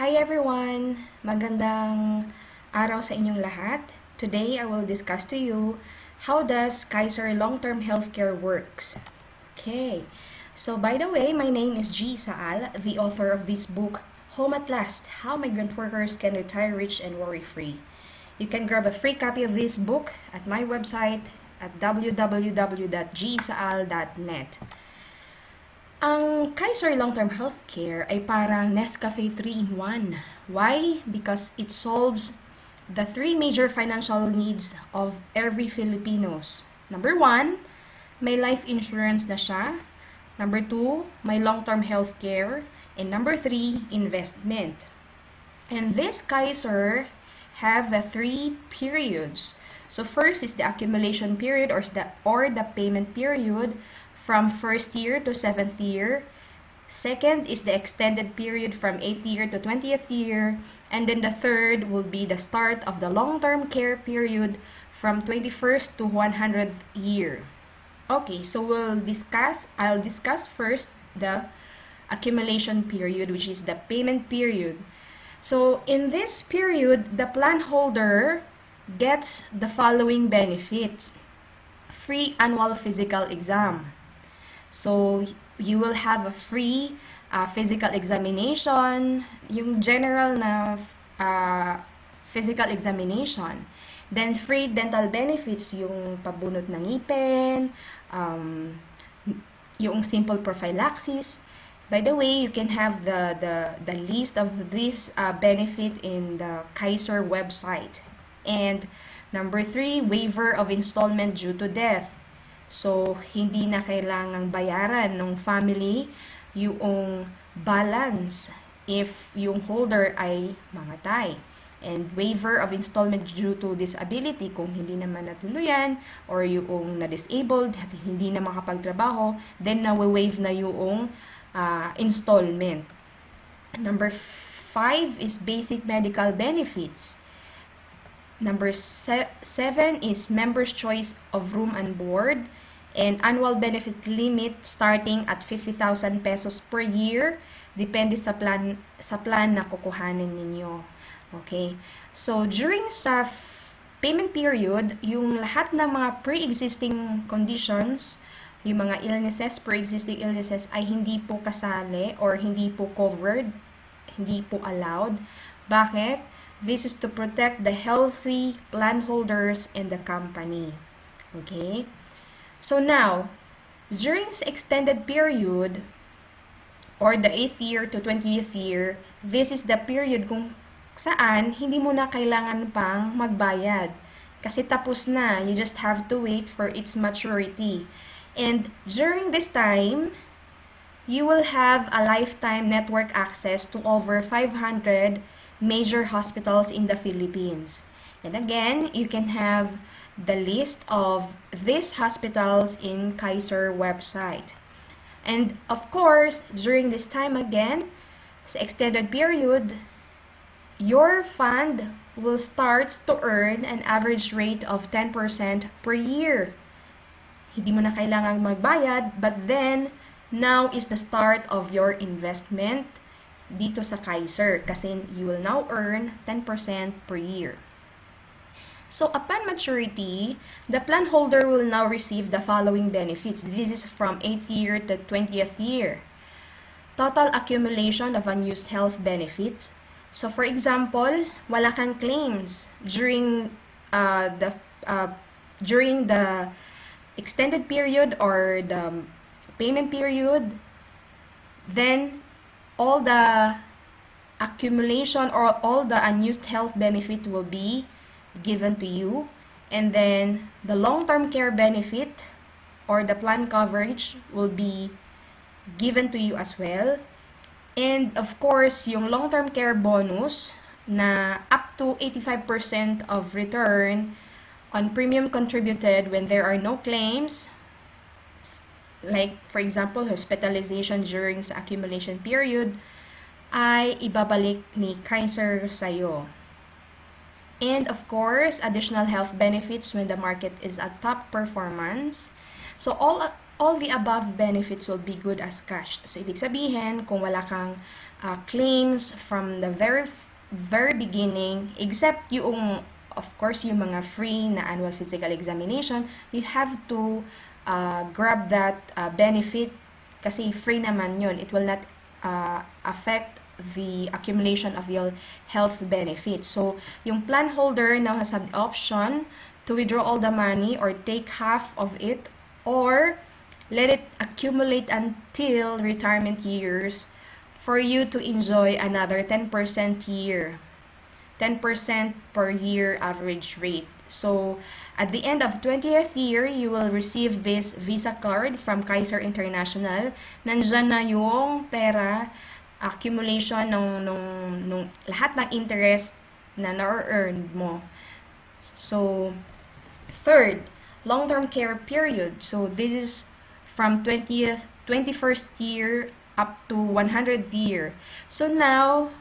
Hi everyone! Magandang araw sa inyong lahat. Today, I will discuss to you how does Kaiser Long-Term Healthcare works. Okay, so by the way, my name is G. Saal, the author of this book, Home at Last, How Migrant Workers Can Retire Rich and Worry-Free. You can grab a free copy of this book at my website at www.gsaal.net. Ang Kaiser Long-Term Healthcare ay parang Nescafe 3-in-1. Why? Because it solves the three major financial needs of every Filipinos. Number 1, may life insurance na siya. Number 2, may long-term healthcare. And number 3, investment. And this Kaiser have the 3 periods. So first is the accumulation period or the payment period from 1st year to 7th year. Second is the extended period from 8th year to 20th year. And then the third will be the start of the long-term care period from 21st to 100th year. Okay, so I'll discuss first the accumulation period, which is the payment period. So in this period, the plan holder gets the following benefits. Free annual physical exam. So, you will have a free physical examination, yung general na physical examination. Then, free dental benefits, yung pabunot ng ngipin, yung simple prophylaxis. By the way, you can have the list of this benefit in the Kaiser website. And number 3, waiver of installment due to death. So, hindi na kailangang bayaran ng family yung balance if yung holder ay mamatay. And waiver of installment due to disability kung hindi naman natuluyan or yung na-disabled at hindi na makapagtrabaho, then na-waive na yung installment. Number 5 is basic medical benefits. Number 7 is member's choice of room and board. And annual benefit limit starting at 50,000 pesos per year. Depende sa plan na kukuhanin ninyo. Okay? So, during sa payment period, yung lahat ng mga pre-existing conditions, yung mga illnesses, pre-existing illnesses ay hindi po kasali or hindi po covered, hindi po allowed. Bakit? This is to protect the healthy plan holders and the company. Okay? So now, during the extended period, or the 8th year to 20th year, this is the period kung saan hindi mo na kailangan pang magbayad. Kasi tapos na, you just have to wait for its maturity. And during this time, you will have a lifetime network access to over 500 major hospitals in the Philippines. And again, you can have the list of these hospitals in Kaiser website. And of course, during this time again, sa extended period, your fund will start to earn an average rate of 10% per year. Hindi mo na kailangang magbayad, but then, now is the start of your investment dito sa Kaiser kasi you will now earn 10% per year. So, upon maturity, the plan holder will now receive the following benefits. This is from 8th year to 20th year. Total accumulation of unused health benefits. So, for example, wala kang claims during the extended period or the payment period, then all the accumulation or all the unused health benefit will be given to you, and then the long-term care benefit or the plan coverage will be given to you as well. And of course, yung long-term care bonus na up to 85% of return on premium contributed when there are no claims, like for example, hospitalization during sa accumulation period, ay ibabalik ni Kaiser sa'yo. And of course, additional health benefits when the market is at top performance. So all the above benefits will be good as cash. So ibig sabihin, kung wala kang claims from the very beginning, except yung, of course, yung mga free na annual physical examination, you have to grab that benefit kasi free naman yun. It will not affect the accumulation of your health benefits. So, yung plan holder now has an option to withdraw all the money or take half of it, or let it accumulate until retirement years for you to enjoy another 10% year. 10% per year average rate. So, at the end of 20th year, you will receive this Visa card from Kaiser International. Nandyan na yung pera, accumulation nung lahat ng interest na na-earn mo. So, third, long-term care period. So, this is from 21st year up to 100th year. So, now,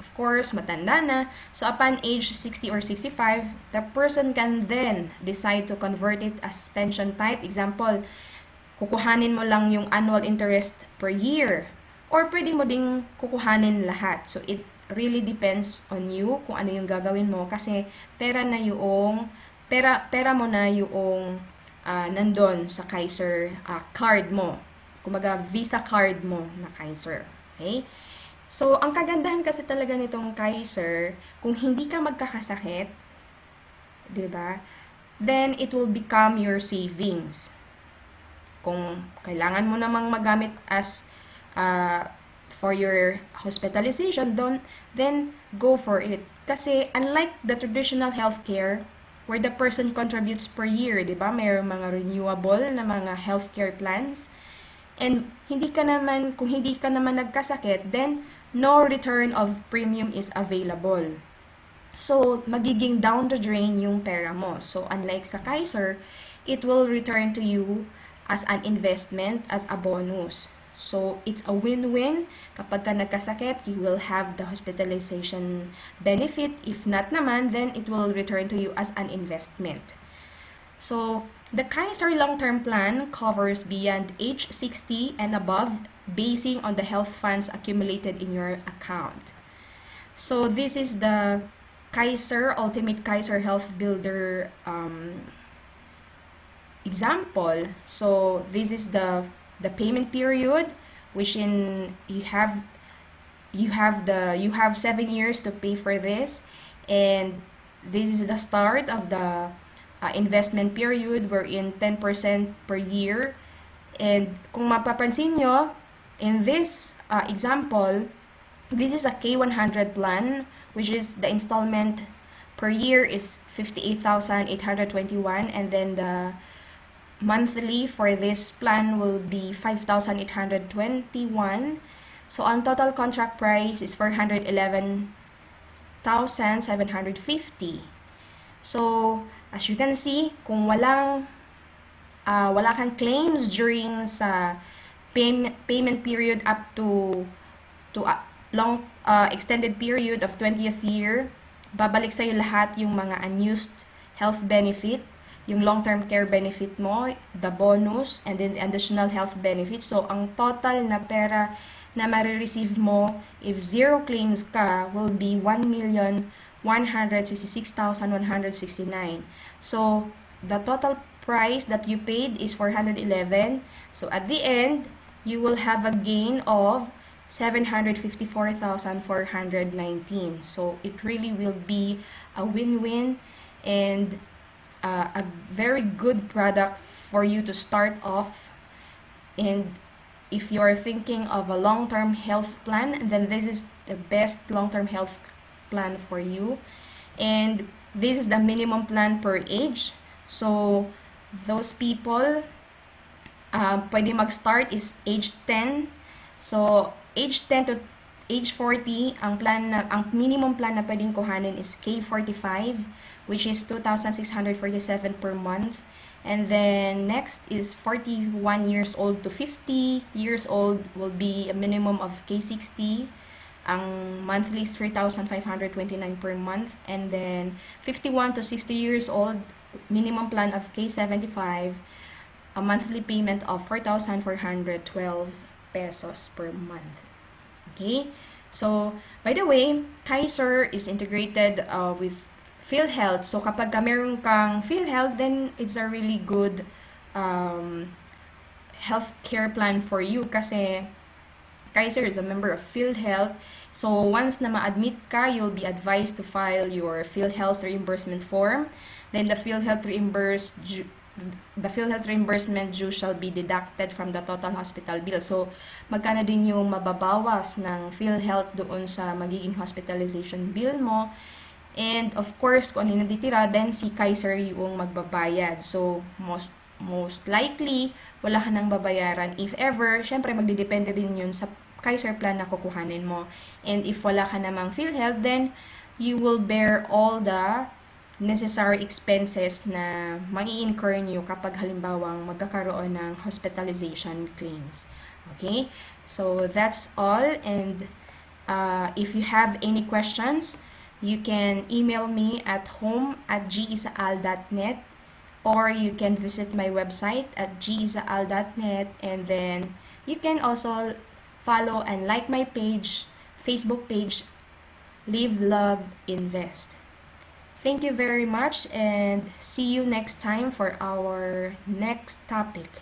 of course, matanda na. So, upon age 60 or 65, the person can then decide to convert it as pension type. Example, kukuhanin mo lang yung annual interest per year. Or pwede mo ding kukuhanin lahat. So, it really depends on you kung ano yung gagawin mo. Kasi, pera mo na yung nandun sa Kaiser card mo. Kumaga, Visa card mo na Kaiser. Okay? So, ang kagandahan kasi talaga nitong Kaiser, kung hindi ka magkakasakit, di ba? Then, it will become your savings. Kung kailangan mo namang magamit as for your hospitalization, then go for it. Kasi, unlike the traditional healthcare, where the person contributes per year, di ba? Mayroong mga renewable na mga healthcare plans. And kung hindi ka naman nagkasakit, then no return of premium is available. So, magiging down the drain yung pera mo. So, unlike sa Kaiser, it will return to you as an investment, as a bonus. So, it's a win-win. Kapag ka nagkasakit, you will have the hospitalization benefit. If not naman, then it will return to you as an investment. So, the Kaiser long-term plan covers beyond age 60 and above, basing on the health funds accumulated in your account. So, this is the Kaiser Ultimate Kaiser Health Builder example. So, this is the payment period, which you have 7 years to pay for this, and this is the start of the investment period, wherein 10% per year. And kung mapapansin nyo, in this example, this is a K100 plan, which is the installment per year is 58,821, and then the monthly for this plan will be 5,821. So, ang total contract price is 411,750. So, as you can see, kung wala kang claims during sa payment period up to long extended period of 20th year, babalik sa'yo lahat yung mga unused health benefit, yung long-term care benefit mo, the bonus, and then the additional health benefit. So, ang total na pera na marireceive mo if zero claims ka will be 1,166,169. So, the total price that you paid is 411. So, at the end, you will have a gain of 754,419. So, it really will be a win-win and a very good product for you to start off. And if you are thinking of a long-term health plan, then this is the best long-term health plan for you. And this is the minimum plan per age. So, those people, pwede mag-start is age 10. So, age 10 to age 40, ang minimum plan na pwedeng kuhanin is K45, which is 2,647 per month. And then next is 41 years old to 50 years old will be a minimum of K60. Ang monthly is 3,529 per month. And then 51 to 60 years old, minimum plan of K75, a monthly payment of 4,412 pesos per month. Okay? So, by the way, Kaiser is integrated with PhilHealth. So, kapag meron kang PhilHealth, then it's a really good um, healthcare plan for you kasi Kaiser is a member of PhilHealth. So, once na ma-admit ka, you'll be advised to file your PhilHealth reimbursement form. Then, the PhilHealth reimbursement due shall be deducted from the total hospital bill. So, magkano din yung mababawas ng PhilHealth doon sa magiging hospitalization bill mo. And, of course, kung ano yung natitira, then si Kaiser yung magbabayad. So, most likely, wala ka nang babayaran. If ever, syempre magdidepende din yun sa Kaiser plan na kukuhanin mo. And if wala ka namang PhilHealth, then you will bear all the necessary expenses na mai-incur nyo kapag halimbawang magkakaroon ng hospitalization claims. Okay? So, that's all. And if you have any questions, you can email me at home@gisaal.net, or you can visit my website at gisaal.net, and then you can also follow and like my page, Facebook page, Live, Love, Invest. Thank you very much, and see you next time for our next topic.